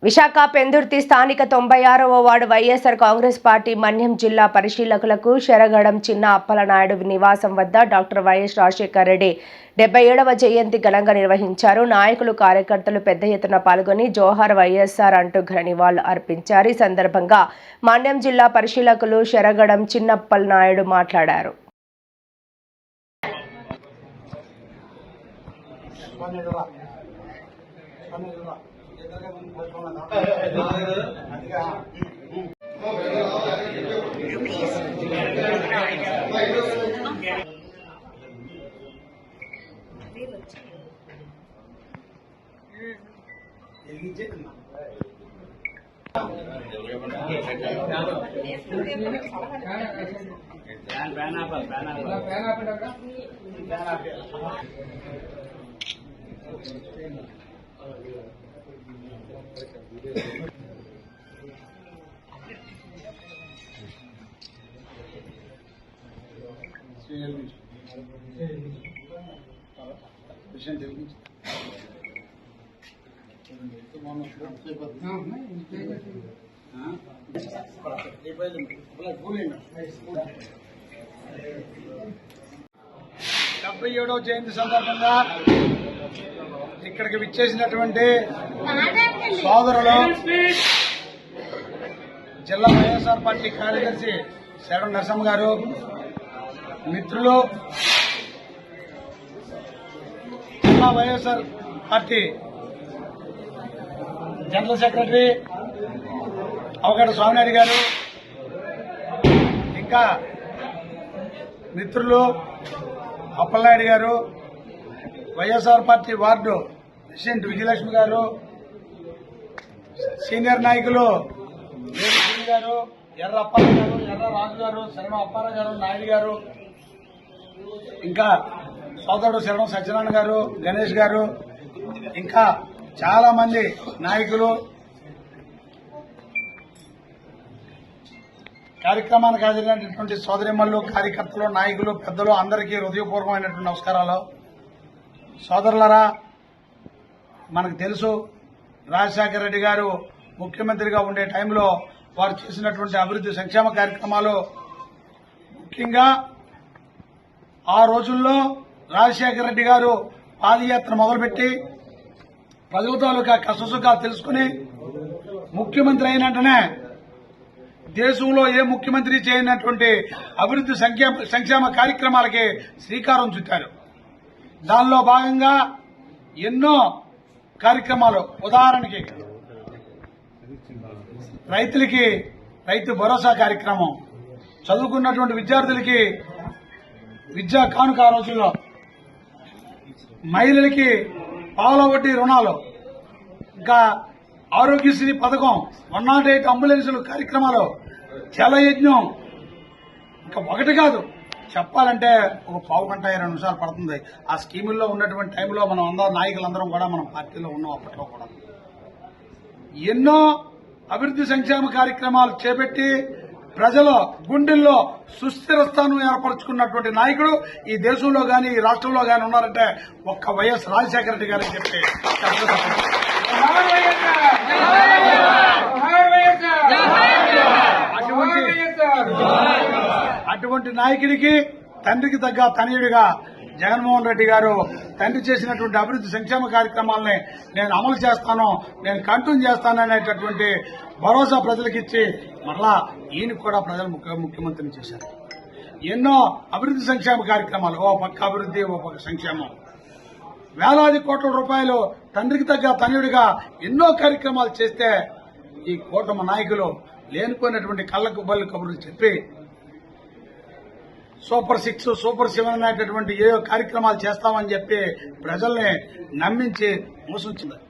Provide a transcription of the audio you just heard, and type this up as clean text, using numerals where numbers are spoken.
విశాఖ పెందుర్తి స్థానిక 96వ ward YSR Congress party మన్యం జిల్లా పరిశీలకులకు శరగడం చిన్న అప్పలనాయుడు నివాసం వద్ద డాక్టర్ వైఎస్ రాజశేఖర రెడ్డి 77వ జయంతి ఘనంగా నిర్వహించారు. నాయకులు కార్యకర్తలు పెద్ద ఎత్తున పాల్గొని జోహార్ వైఎస్ఆర్ అంటూ ఘన నివాళులు అర్పించారు. ఈ సందర్భంగా మన్యం జిల్లా పరిశీలకులు శరగడం చిన్నప్పలనాయుడు మాట్లాడారు. ఏడవ జయంతి సందర్భంగా ఇక్కడికి విచ్చేసినటువంటి సోదరులు జిల్లా వైఎస్ఆర్ పార్టీ కార్యదర్శి శరణ నరసింహ గారు, మిత్రులు జిల్లా YSR party general secretary Avagada Swaminaidu గారు, ఇంకా మిత్రులు అప్పలనాయుడు గారు, YSR party ward president Vijayalakshmi గారు, సీనియర్ నాయకులు గారు, ఎర్ర అప్పారావు గారు, ఎర్ర రాజు గారు, శరణ అప్పారావు గారు, నాయుడు గారు, ఇంకా సోదరుడు శరణం సత్యనారాయణ గారు, గణేష్ గారు, ఇంకా చాలా మంది నాయకులు కార్యక్రమానికి హాజరైనటువంటి సోదరిమల్లు, కార్యకర్తలు, నాయకులు, పెద్దలు అందరికీ హృదయపూర్వకమైనటువంటి నమస్కారాలు. సోదరులరా, మనకు తెలుసు రాజశేఖర రెడ్డి గారు ముఖ్యమంత్రిగా ఉండే టైంలో వారు చేసినటువంటి అభివృద్ధి సంక్షేమ కార్యక్రమాలు, ముఖ్యంగా ఆ రోజుల్లో రాజశేఖర రెడ్డి గారు పాదయాత్ర మొదలుపెట్టి ప్రజల తాలూకా కష్టసుఖాలు తెలుసుకుని ముఖ్యమంత్రి అయినట్టునే దేశంలో ఏ ముఖ్యమంత్రి చేయనటువంటి అభివృద్ధి సంక్షేమ కార్యక్రమాలకి శ్రీకారం చుట్టారు. దానిలో భాగంగా ఎన్నో కార్యక్రమాలు, ఉదాహరణకి రైతులకి రైతు భరోసా కార్యక్రమం, చదువుకున్నటువంటి విద్యార్థులకి విద్యా కానుక ఆ రోజుల్లో, మహిళలకి పావుల వడ్డీ రుణాలు, ఇంకా ఆరోగ్యశ్రీ పథకం, 108 అంబులెన్సులు కార్యక్రమాలు, జలయజ్ఞం, ఇంకా ఒకటి కాదు చెప్పాలంటే ఒక పావు గంట 20 నిమిషాలు పడుతుంది. ఆ స్కీముల్లో ఉన్నటువంటి టైంలో మనం అందరం నాయకులందరం కూడా మనం పార్టీలో ఉన్నాం. అప్పట్లో కూడా ఎన్నో అభివృద్ధి సంక్షేమ కార్యక్రమాలు చేపట్టి ప్రజల గుండెల్లో సుస్థిర స్థానం ఏర్పరచుకున్నటువంటి నాయకుడు ఈ దేశంలో గాని ఈ రాష్ట్రంలో గాని ఉన్నారంటే ఒక్క వైఎస్ రాజశేఖర రెడ్డి గారని చెప్పి అటువంటి నాయకుడికి తండ్రికి తగ్గ తనయుడిగా జగన్మోహన్ రెడ్డి గారు తండ్రి చేసినటువంటి అభివృద్ధి సంక్షేమ కార్యక్రమాలని నేను అమలు చేస్తాను, నేను కంటిన్యూ చేస్తాను అనేటటువంటి భరోసా ప్రజలకిచ్చి మరలా ఈయన కూడా ప్రజలు ముఖ్యమంత్రిని చేశారు. ఎన్నో అభివృద్ధి సంక్షేమ కార్యక్రమాలు, ఓ పక్క అభివృద్ధి ఓ పక్క సంక్షేమం, వేలాది కోట్ల రూపాయలు తండ్రికి తగ్గ తనయుడిగా ఎన్నో కార్యక్రమాలు చేస్తే ఈ కూటమి నాయకులు లేనిపోయినటువంటి కళ్ళకు బల్లి కబుర్లు చెప్పి సూపర్ 6, సూపర్ 7 అనేటటువంటి ఏ కార్యక్రమాలు చేస్తామని చెప్పి ప్రజల్ని నమ్మించి మోసం చేస్తారు.